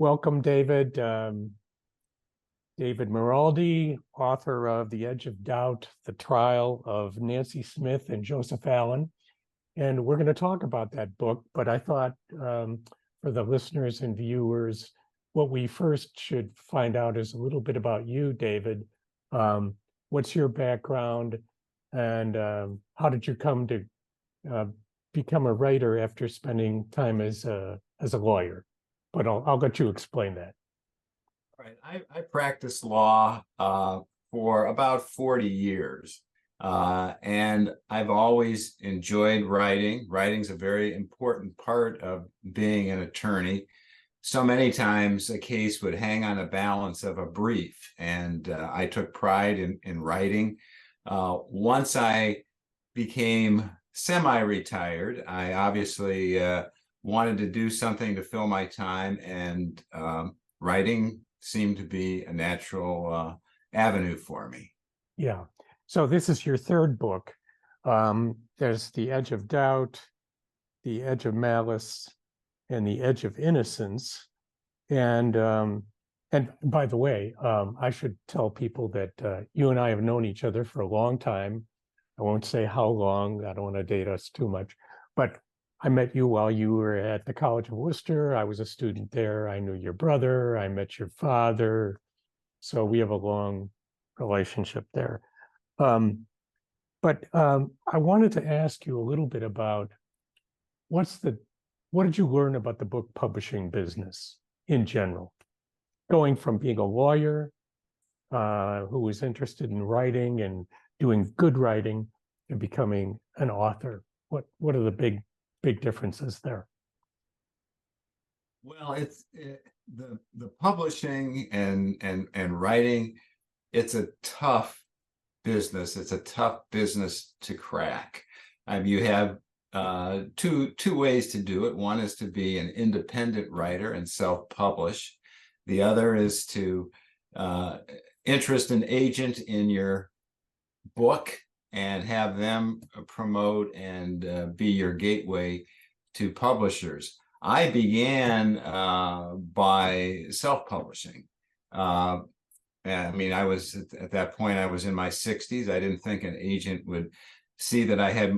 welcome, David. David Miraldi, author of The Edge of Doubt, The Trial of Nancy Smith and Joseph Allen. And we're going to talk about that book, but I thought for the listeners and viewers, what we first should find out is a little bit about you, David. What's your background, and how did you come to become a writer after spending time as a lawyer? But I'll let you explain that. All right, I practiced law for about 40 years, and I've always enjoyed writing. Writing's a very important part of being an attorney. So many times a case would hang on a balance of a brief, and I took pride in writing. Once I became semi-retired, I obviously wanted to do something to fill my time, and writing seemed to be a natural avenue for me. Yeah. So this is your third book. There's The Edge of Doubt, The Edge of Malice, and The Edge of Innocence. And by the way, I should tell people that you and I have known each other for a long time. I won't say how long. I don't want to date us too much. But I met you while you were at the College of Worcester. I was a student there. I knew your brother. I met your father. So we have a long relationship there. But I wanted to ask you a little bit about what did you learn about the book publishing business in general? Going from being a lawyer who was interested in writing and doing good writing and becoming an author. What are the big differences there? Well, the publishing and writing, it's a tough business. It's a tough business to crack. You have two ways to do it. One is to be an independent writer and self-publish. The other is to interest an agent in your book and have them promote and be your gateway to publishers. I began by self-publishing. I mean, I was at that point, I was in my 60s. I didn't think an agent would see that I had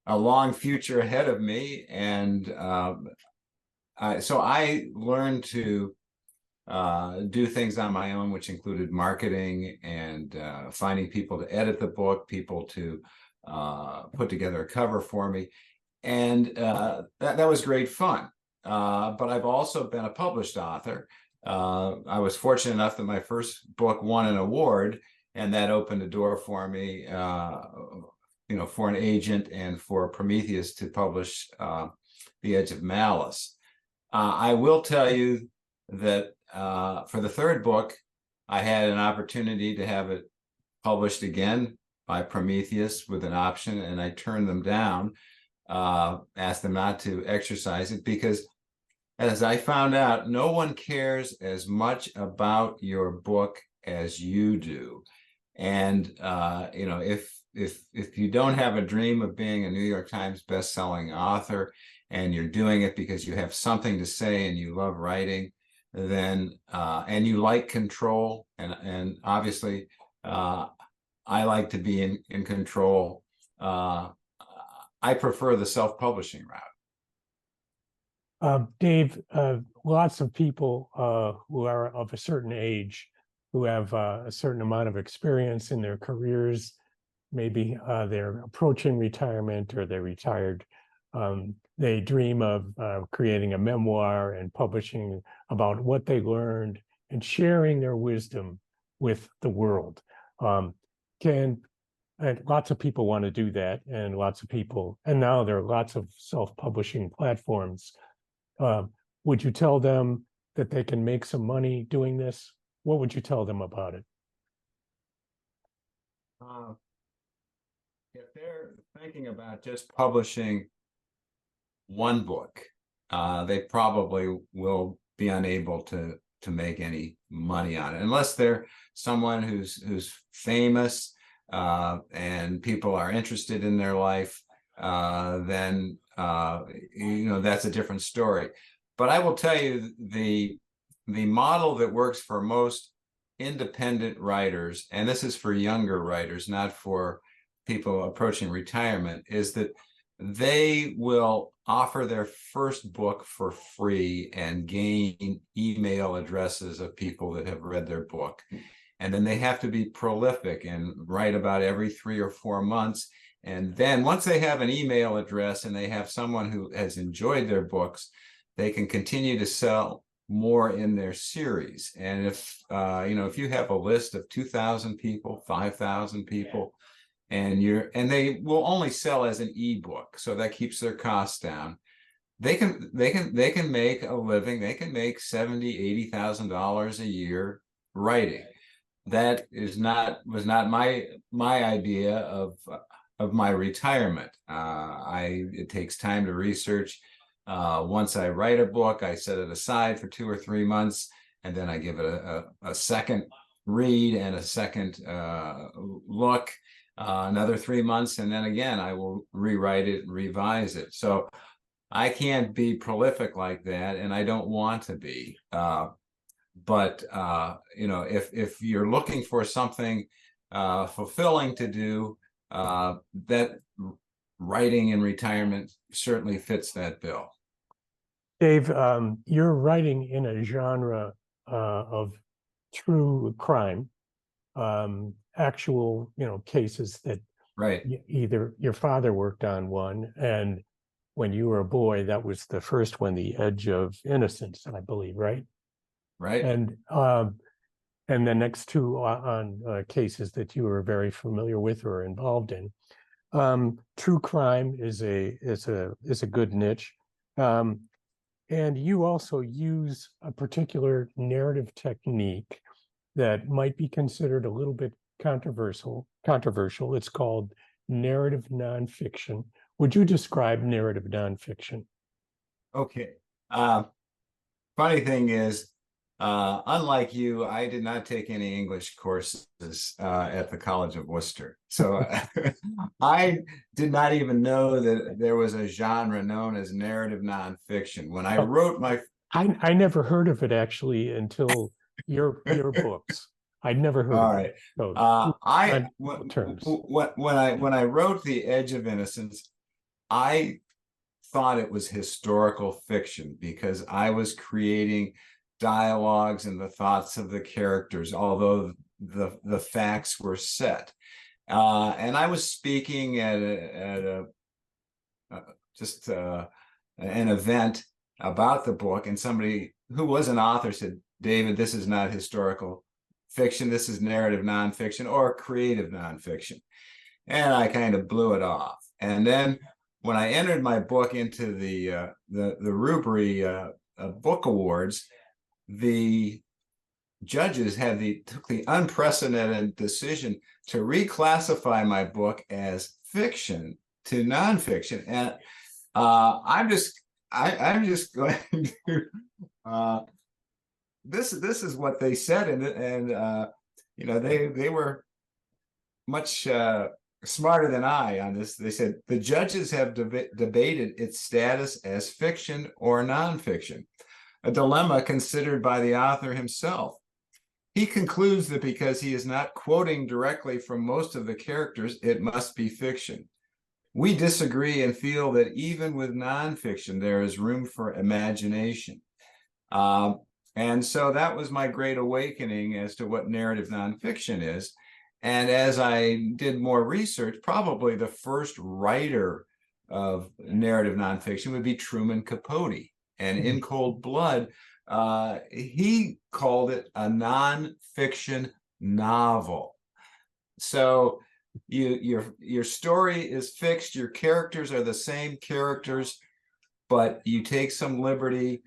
a long future ahead of me. And so I learned to do things on my own, which included marketing and finding people to edit the book, people to put together a cover for me. And that was great fun. But I've also been a published author. I was fortunate enough that my first book won an award, and that opened a door for me, for an agent and for Prometheus to publish The Edge of Malice. I will tell you that for the third book, I had an opportunity to have it published again by Prometheus with an option, and I turned them down, asked them not to exercise it, because as I found out, no one cares as much about your book as you do. And if you don't have a dream of being a New York Times best-selling author, and you're doing it because you have something to say and you love writing, then and you like control, and obviously I like to be in control. I prefer the self-publishing route. Dave, lots of people who are of a certain age, who have a certain amount of experience in their careers, maybe they're approaching retirement or they're retired, they dream of creating a memoir and publishing about what they learned and sharing their wisdom with the world. And lots of people want to do that, and now there are lots of self-publishing platforms. Would you tell them that they can make some money doing this? What would you tell them about it? If they're thinking about just publishing one book, they probably will be unable to make any money on it, unless they're someone who's famous and people are interested in their life. Then that's a different story. But I will tell you, the the model that works for most independent writers, and this is for younger writers, not for people approaching retirement, is that they will offer their first book for free and gain email addresses of people that have read their book. And then they have to be prolific and write about every 3 or 4 months. And then once they have an email address and they have someone who has enjoyed their books, they can continue to sell more in their series. And if if you have a list of 2,000 people, 5,000 people, and they will only sell as an ebook, so that keeps their costs down. They can make a living. They can make $70,000-$80,000 a year writing. That was not my idea of my retirement. It takes time to research. Once I write a book, I set it aside for 2 or 3 months, and then I give it a second read and a second look, another 3 months, and then again I will rewrite it and revise it. So I can't be prolific like that, and I don't want to be. But if you're looking for something fulfilling to do, that writing in retirement certainly fits that bill. Dave, you're writing in a genre of true crime, actual, cases that Right. either your father worked on one, and when you were a boy, that was the first one, The Edge of Innocence, I believe, right? Right. And the next two on cases that you were very familiar with or involved in. True crime is a good niche. And you also use a particular narrative technique that might be considered a little bit controversial. It's called narrative nonfiction. Would you describe narrative nonfiction? Okay. Funny thing is, unlike you, I did not take any English courses at the College of Worcester. So I did not even know that there was a genre known as narrative nonfiction. When I wrote my... I never heard of it actually until your books. I'd never heard All of right. it. So, when I wrote The Edge of Innocence, I thought it was historical fiction because I was creating dialogues and the thoughts of the characters, although the facts were set. And I was speaking at an event about the book, and somebody who was an author said, "David, this is not historical fiction. This is narrative nonfiction or creative nonfiction." And I kind of blew it off. And then when I entered my book into the Rubery Book Awards, the judges took the unprecedented decision to reclassify my book as fiction to nonfiction, and I'm just going to. This is what they said, and they were much smarter than I on this. They said the judges have debated its status as fiction or nonfiction, a dilemma considered by the author himself. He concludes that because he is not quoting directly from most of the characters, it must be fiction. We disagree and feel that even with nonfiction, there is room for imagination. And so that was my great awakening as to what narrative nonfiction is. And as I did more research, probably the first writer of narrative nonfiction would be Truman Capote. And In Cold Blood, he called it a nonfiction novel. So your story is fixed, your characters are the same characters, but you take some liberty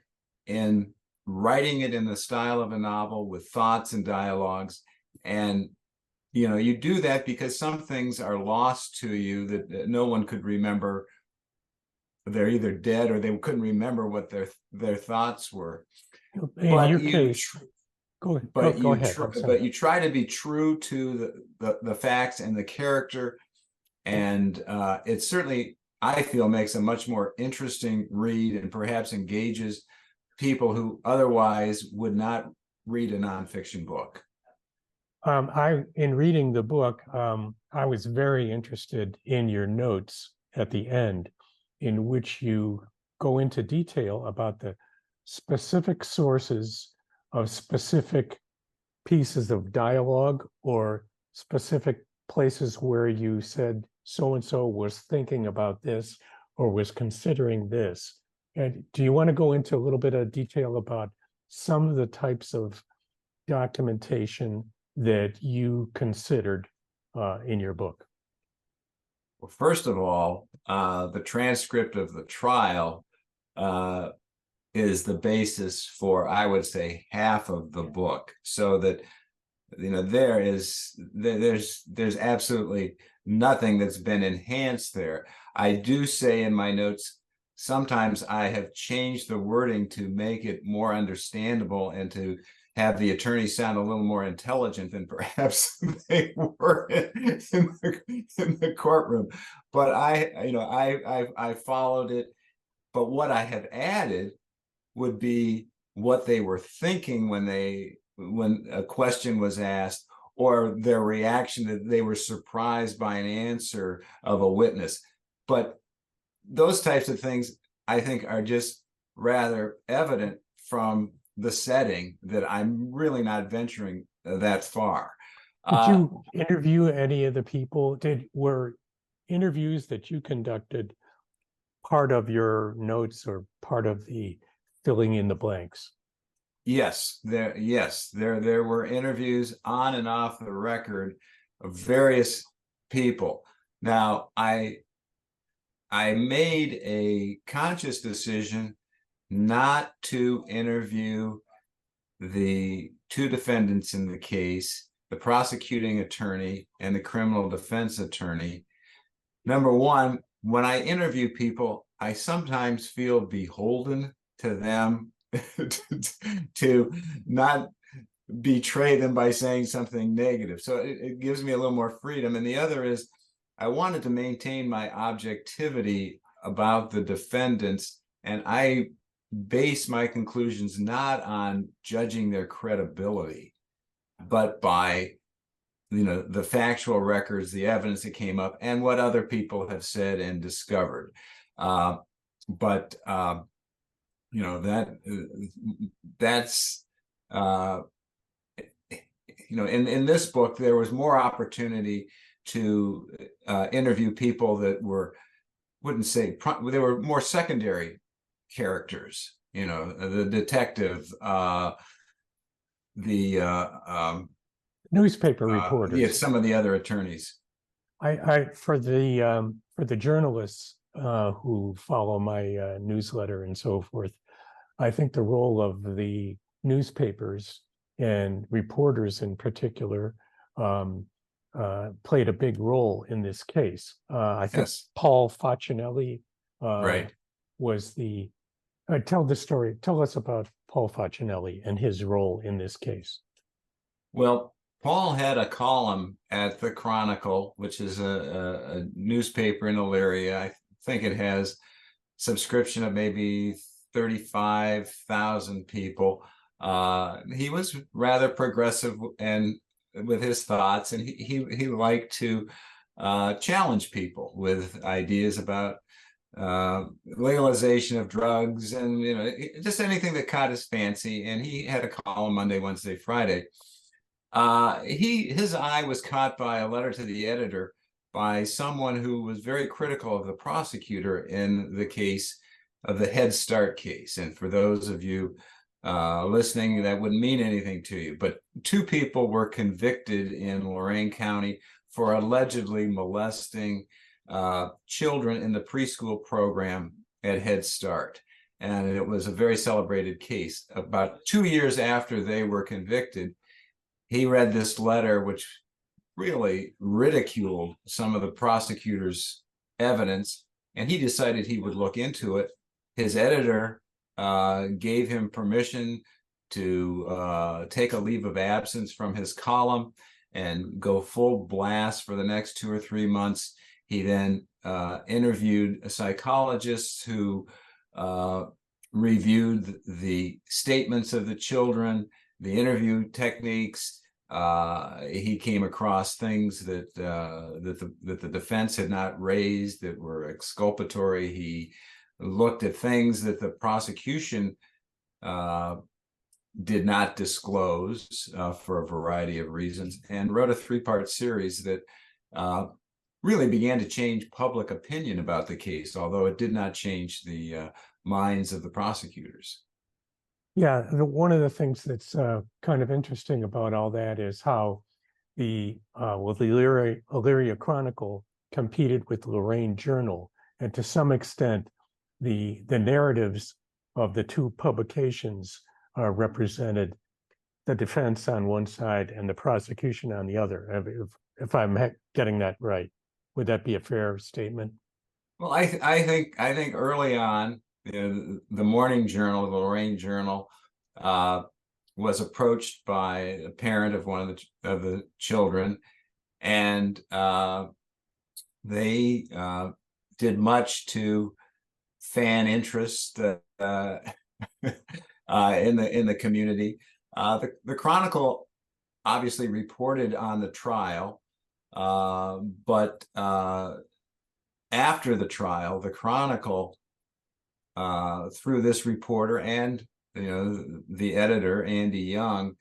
in writing it in the style of a novel with thoughts and dialogues. And you do that because some things are lost to you that no one could remember. They're either dead or they couldn't remember what their thoughts were. In your case, go ahead. But you try to be true to the facts and the character, and it certainly, I feel, makes a much more interesting read and perhaps engages people who otherwise would not read a nonfiction book. In reading the book, I was very interested in your notes at the end, in which you go into detail about the specific sources of specific pieces of dialogue or specific places where you said so-and-so was thinking about this or was considering this. And do you want to go into a little bit of detail about some of the types of documentation that you considered in your book? Well, first of all, the transcript of the trial is the basis for, I would say, half of the book. So that, you know, there's absolutely nothing that's been enhanced there. I do say in my notes, sometimes I have changed the wording to make it more understandable and to have the attorneys sound a little more intelligent than perhaps they were in the courtroom. But I followed it. But what I have added would be what they were thinking when a question was asked, or their reaction that they were surprised by an answer of a witness. But those types of things, I think, are just rather evident from the setting that I'm really not venturing that far. Did you interview any of the people? Were interviews that you conducted part of your notes or part of the filling in the blanks? Yes, there were interviews on and off the record of various people. Now, I made a conscious decision not to interview the two defendants in the case, the prosecuting attorney and the criminal defense attorney. Number one, when I interview people, I sometimes feel beholden to them to not betray them by saying something negative. So it gives me a little more freedom. And the other is, I wanted to maintain my objectivity about the defendants, and I base my conclusions not on judging their credibility, but by, you know, the factual records, the evidence that came up, and what other people have said and discovered. You know, that's you know, in this book, there was more opportunity to interview people that were, wouldn't say, they were more secondary characters, you know, the detective, Newspaper reporters. yeah, some of the other attorneys. For the journalists who follow my newsletter and so forth, I think the role of the newspapers and reporters in particular played a big role in this case. I think Yes. Paul Facinelli Right. was the. Tell the story. Tell us about Paul Facinelli and his role in this case. Well, Paul had a column at the Chronicle, which is a newspaper in Elyria. I think it has subscription of maybe 35,000 people. He was rather progressive and with his thoughts, and he liked to challenge people with ideas about legalization of drugs and, you know, just anything that caught his fancy. And he had a column Monday, Wednesday, Friday. His eye was caught by a letter to the editor by someone who was very critical of the prosecutor in the case of the Head Start case. And for those of you listening, that wouldn't mean anything to you, but two people were convicted in Lorain County for allegedly molesting children in the preschool program at Head Start. And it was a very celebrated case. About 2 years after they were convicted, he read this letter, which really ridiculed some of the prosecutor's evidence, and he decided he would look into it. His editor gave him permission to take a leave of absence from his column and go full blast for the next 2 or 3 months. He then interviewed psychologists who reviewed the statements of the children, the interview techniques. He came across things that that the defense had not raised that were exculpatory. He looked at things that the prosecution did not disclose for a variety of reasons, and wrote a 3-part series that really began to change public opinion about the case, although it did not change the minds of the prosecutors. Yeah, one of the things that's kind of interesting about all that is how the Elyria Chronicle competed with Lorain Journal, and to some extent, the narratives of the two publications represented the defense on one side and the prosecution on the other. If I'm getting that right, would that be a fair statement? Well, I think early on, the Morning Journal, the Lorain Journal, was approached by a parent of one of the children, and they did much to fan interest in the community. The Chronicle obviously reported on the trial, but after the trial, the Chronicle, through this reporter and the editor, Andy Young,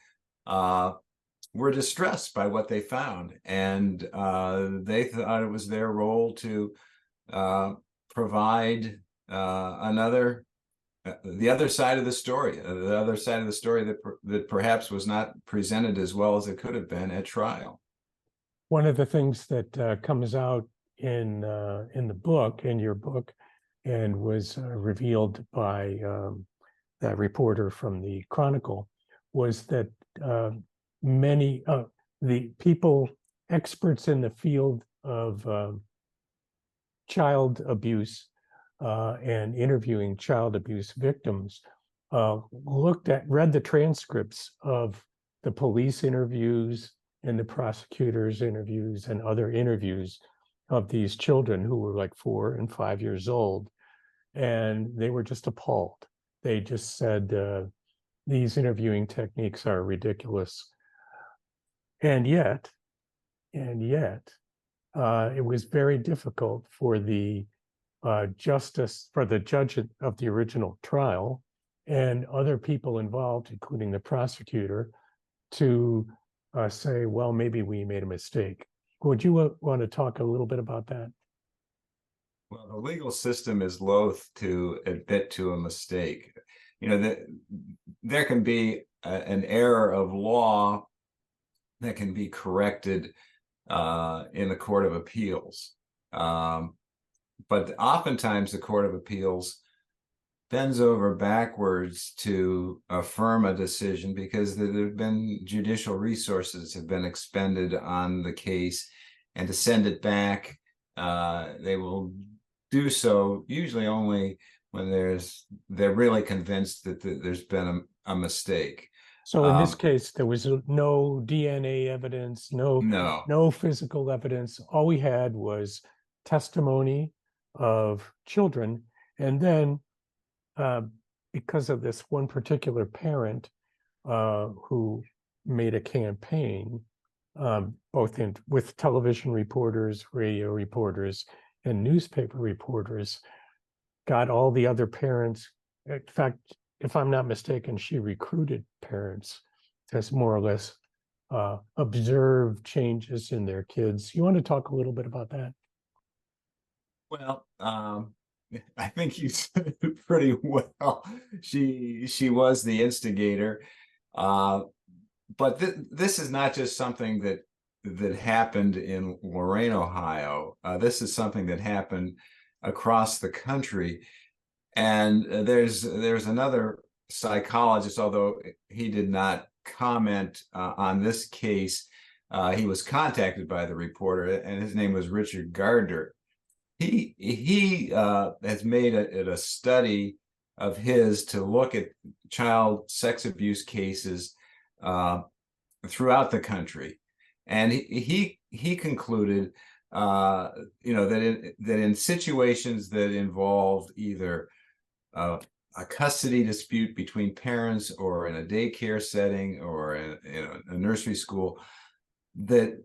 were distressed by what they found, and they thought it was their role to provide the other side of the story, that perhaps was not presented as well as it could have been at trial. One of the things that comes out in the book, in your book, and was revealed by that reporter from the Chronicle, was that many the people, experts in the field of child abuse and interviewing child abuse victims, read the transcripts of the police interviews and the prosecutors' interviews and other interviews of these children who were like 4 and 5 years old, and they were just appalled. They just said, these interviewing techniques are ridiculous. And yet, it was very difficult for the judge of the original trial and other people involved, including the prosecutor, to say, well, maybe we made a mistake. Would you want to talk a little bit about that? Well, the legal system is loath to admit to a mistake. There can be an error of law that can be corrected in the Court of Appeals. But oftentimes the Court of Appeals bends over backwards to affirm a decision because there have been judicial resources have been expended on the case, and to send it back, they will do so usually only when they're really convinced that there's been a mistake. So in this case, there was no DNA evidence, no physical evidence. All we had was testimony of children. And then because of this one particular parent who made a campaign, both with television reporters, radio reporters, and newspaper reporters, got all the other parents. In fact, if I'm not mistaken, she recruited parents to more or less observe changes in their kids. You want to talk a little bit about that? Well, I think you said it pretty well. She was the instigator, but this is not just something that happened in Lorain, Ohio. This is something that happened across the country. And there's another psychologist, although he did not comment on this case. He was contacted by the reporter, and his name was Richard Gardner. He has made it a study of his to look at child sex abuse cases throughout the country, and he concluded that in situations that involved either a custody dispute between parents or in a daycare setting or in a nursery school, that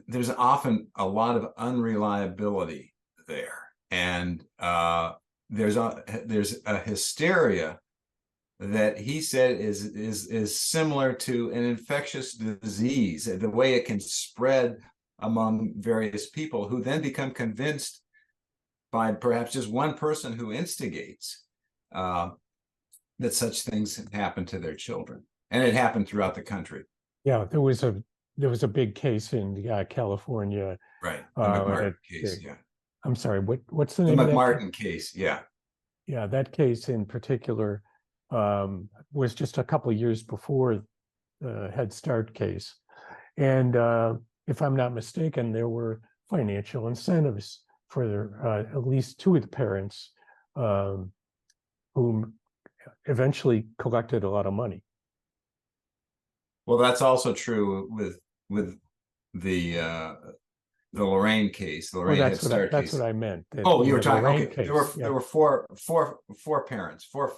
there's often a lot of unreliability there, and there's a hysteria that he said is similar to an infectious disease, the way it can spread among various people who then become convinced by perhaps just one person who instigates that such things happen to their children, and it happened throughout the country. Yeah, there was a big case in California. Right, the McMartin case. Yeah, I'm sorry. What's the the name of that McMartin case? Yeah. Yeah, that case in particular was just a couple of years before the Head Start case, and if I'm not mistaken, there were financial incentives for at least two of the parents, whom eventually collected a lot of money. Well, that's also true with the Lorain case, the Well, Lorain Head Start that's case. what I meant. Oh, you were the talking. Lorain Okay, case, there were four parents, four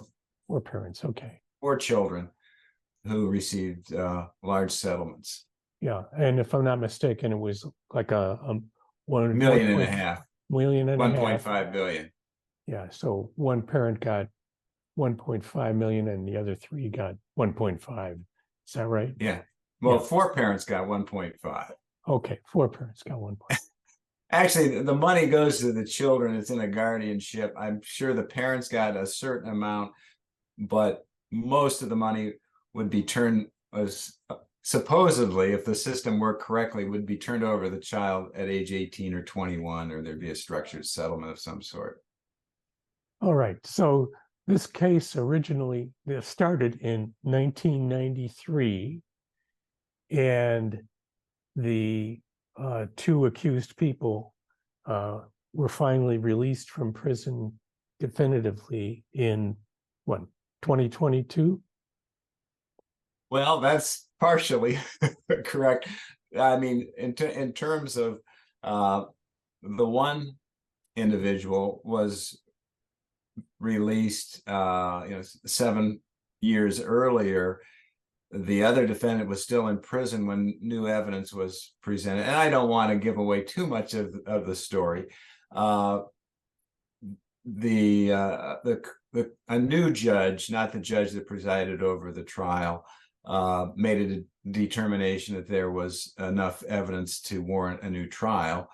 parents. Okay. four children who received large settlements. Yeah, and if I'm not mistaken, it was like a $1.5 million, million and a half. 1.5 billion. Yeah, so one parent got 1.5 million and the other three got 1.5. Is that right? Yeah. Well, Yeah. four parents got 1.5. Okay, four parents got 1.5. Actually, the money goes to the children. It's in a guardianship. I'm sure the parents got a certain amount, but most of the money would be turned, as supposedly, if the system worked correctly, would be turned over to the child at age 18 or 21, or there'd be a structured settlement of some sort. All right, so this case originally started in 1993, and the two accused people were finally released from prison definitively in what, 2022? Well, that's partially correct. I mean, in terms of the one individual was released 7 years earlier. The other defendant was still in prison when new evidence was presented. And I don't want to give away too much of the story. A new judge, not the judge that presided over the trial, made a determination that there was enough evidence to warrant a new trial,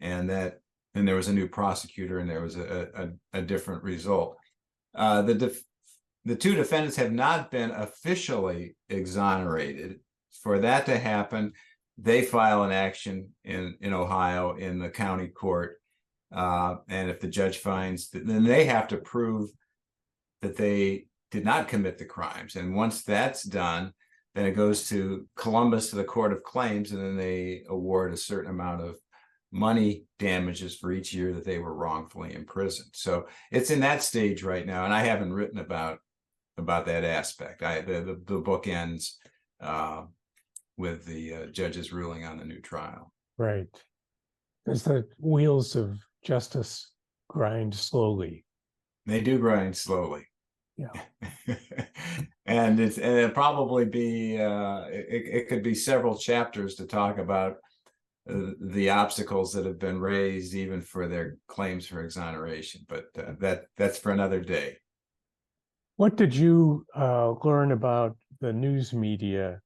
and there was a new prosecutor, and there was a different result. The two defendants have not been officially exonerated. For that to happen, they file an action in Ohio in the county court. And if the judge finds that, then they have to prove that they did not commit the crimes. And once that's done, then it goes to Columbus, to the Court of Claims, and then they award a certain amount of money damages for each year that they were wrongfully imprisoned. So it's in that stage right now, and I haven't written about that aspect. The book ends with the judge's ruling on the new trial. Right. As the wheels of justice grind slowly. They do grind slowly. Yeah. And it'll probably be it could be several chapters to talk about the obstacles that have been raised even for their claims for exoneration, but that's for another day. What did you learn about the news media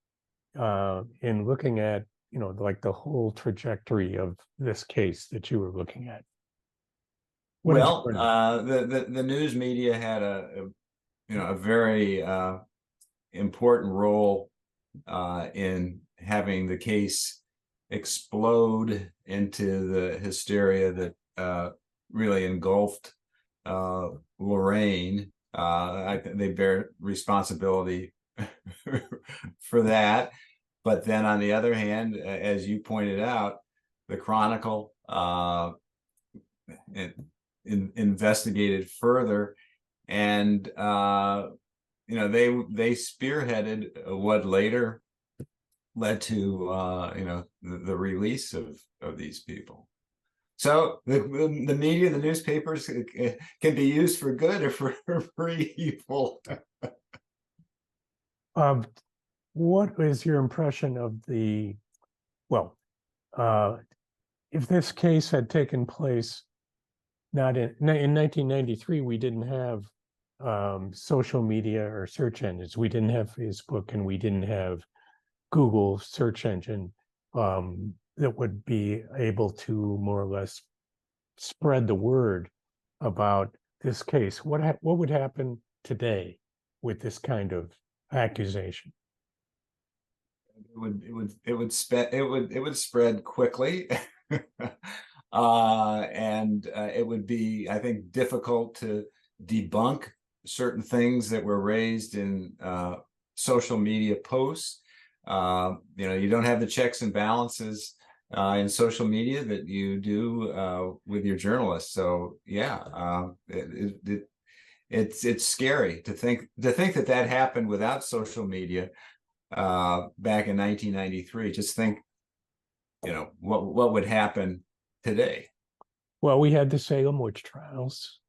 in looking at, like the whole trajectory of this case that you were looking at? Well, the news media had a very important role in having the case explode into the hysteria that really engulfed Lorain. They bear responsibility for that. But then on the other hand, as you pointed out, the Chronicle investigated further, and they spearheaded what later led to the release of these people. So the media, the newspapers can be used for good or for evil. Um, what is your impression of well, uh, if this case had taken place not in 1993, we didn't have social media or search engines. We didn't have Facebook, and we didn't have Google search engine that would be able to more or less spread the word about this case. What would happen today with this kind of accusation? It would spread quickly. And it would be, I think, difficult to debunk certain things that were raised in social media posts. You don't have the checks and balances in social media that you do with your journalists. So yeah, it's scary to think that happened without social media back in 1993. Just think, what would happen today. Well, we had the Salem witch trials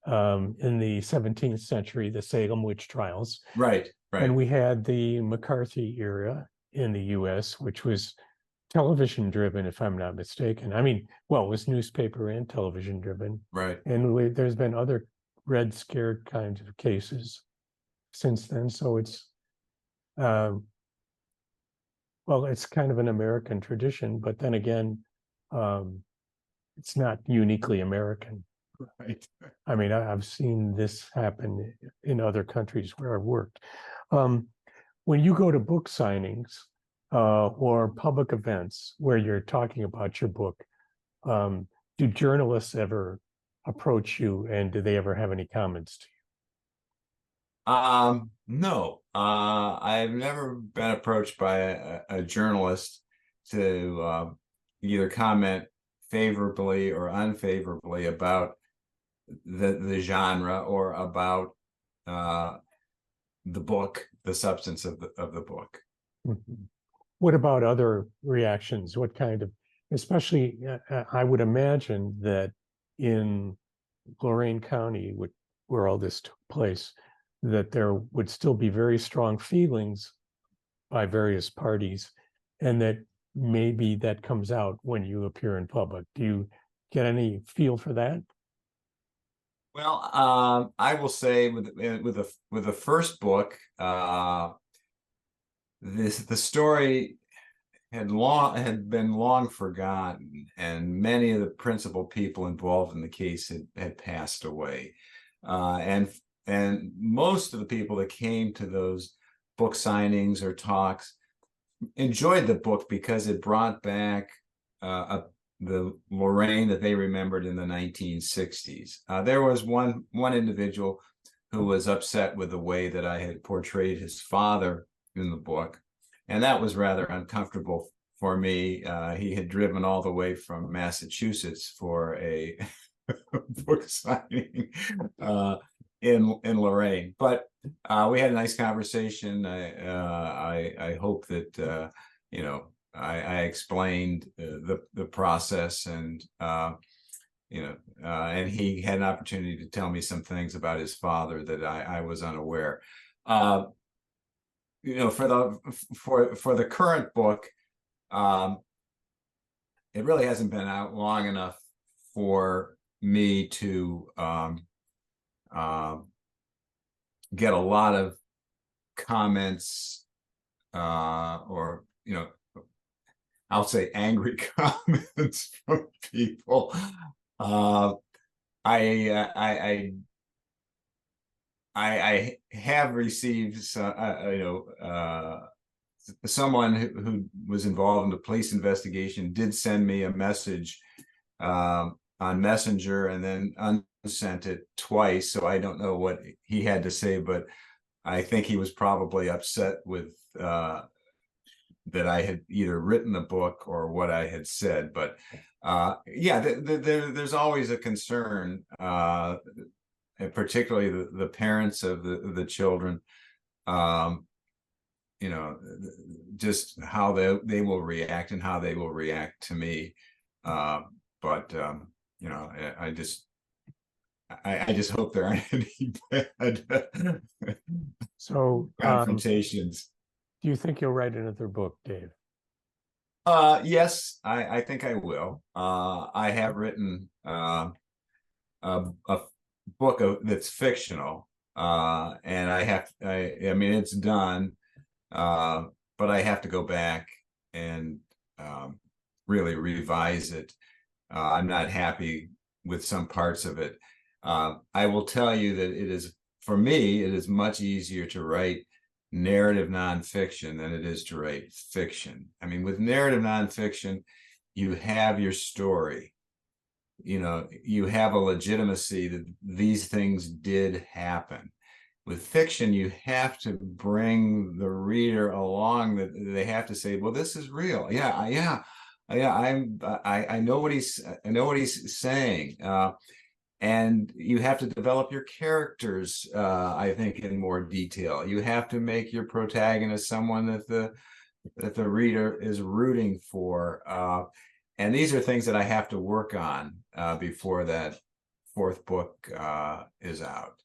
in the 17th century, the Salem witch trials. Right. And we had the McCarthy era in the US, which was television driven, if I'm not mistaken. I mean, well, it was newspaper and television driven. Right. And there's been other Red Scare kinds of cases since then. So it's, well, it's kind of an American tradition, but then again, it's not uniquely American. Right. I mean, I've seen this happen in other countries where I've worked. When you go to book signings or public events where you're talking about your book, do journalists ever approach you, and do they ever have any comments to you? No, I've never been approached by a journalist to either comment favorably or unfavorably about the genre or about the book, the substance of the book. Mm-hmm. What about other reactions? What kind of, especially, I would imagine that in Lorain County, where all this took place, that there would still be very strong feelings by various parties, and that maybe that comes out when you appear in public. Do you get any feel for that? Well, I will say with the first book, the story had been long forgotten, and many of the principal people involved in the case had passed away, and most of the people that came to those book signings or talks enjoyed the book because it brought back the Lorain that they remembered in the 1960s. There was one individual who was upset with the way that I had portrayed his father in the book, and that was rather uncomfortable for me. He had driven all the way from Massachusetts for a book signing in Lorain, but we had a nice conversation. I hope that I explained the process, and and he had an opportunity to tell me some things about his father that I was unaware. For the current book, it really hasn't been out long enough for me to get a lot of comments or I'll say angry comments from people. I have received someone who was involved in the police investigation did send me a message on Messenger and then unsent it twice, so I don't know what he had to say, but I think he was probably upset with that I had either written the book or what I had said. But yeah, there's always a concern, and particularly the parents of the children, just how they will react and how they will react to me. but you know, I just hope there aren't any bad So, confrontations. do you think you'll write another book, Dave? Yes, I think I will. I have written a book that's fictional, and I mean, it's done, but I have to go back and really revise it. I'm not happy with some parts of it. I will tell you that it is, for me, it is much easier to write narrative nonfiction than it is to write fiction. I mean, with narrative nonfiction, you have your story. You know, you have a legitimacy that these things did happen. With fiction, you have to bring the reader along, that they have to say, well, this is real. Yeah. I know what he's saying. And you have to develop your characters, I think, in more detail. You have to make your protagonist someone that the reader is rooting for. And these are things that I have to work on before that fourth book is out.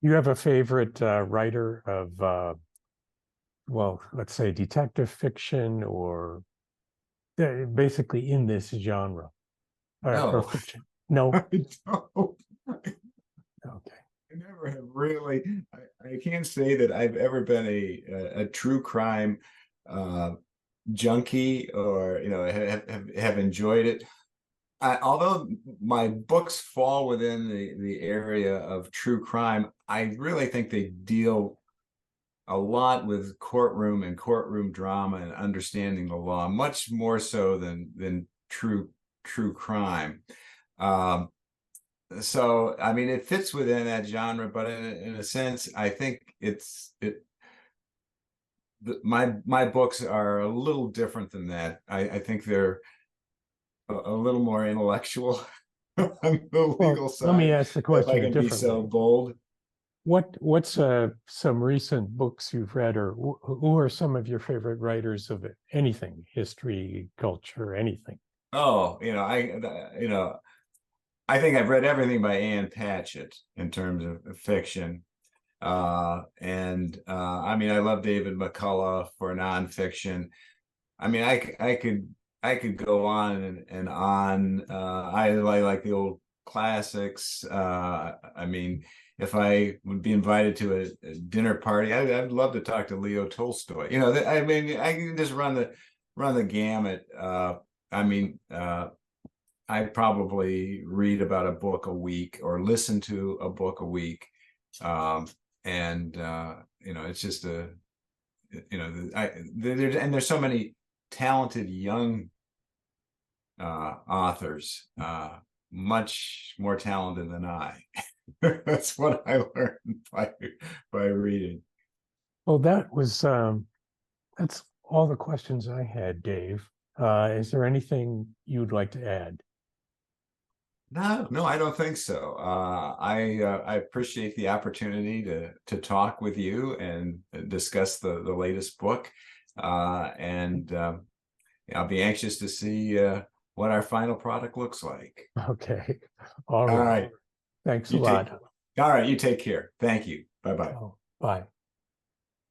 You have a favorite writer of, well, let's say detective fiction, or basically in this genre, or No, fiction? No. I don't. Okay. I never have really. I can't say that I've ever been a true crime junkie, or you know, have enjoyed it. Although my books fall within the area of true crime, I really think they deal a lot with courtroom and courtroom drama and understanding the law, much more so than true crime. So I mean, it fits within that genre, but in a sense, I think my books are a little different than that. I think they're a little more intellectual on the legal Well, let me side, ask the if I question a can be different so way. bold. What's some recent books you've read, or who are some of your favorite writers of anything, history, culture, anything? Oh, you know, I think I've read everything by Ann Patchett in terms of fiction. And I mean, I love David McCullough for nonfiction. I mean, I could go on and on. I like the old classics. I mean, if I would be invited to a dinner party, I'd love to talk to Leo Tolstoy. You know, I mean, I can just run the gamut. I mean, I probably read about a book a week or listen to a book a week. And you know, it's just you know, and there's so many talented young authors, much more talented than I. That's what I learned by reading. Well, that's all the questions I had, Dave. Is there anything you'd like to add? No, I don't think so. I appreciate the opportunity to talk with you and discuss the latest book, and I'll be anxious to see what our final product looks like. Okay. All All right. right, Thanks a you take. lot. All right, you take care. Thank you. Bye bye. Oh, bye.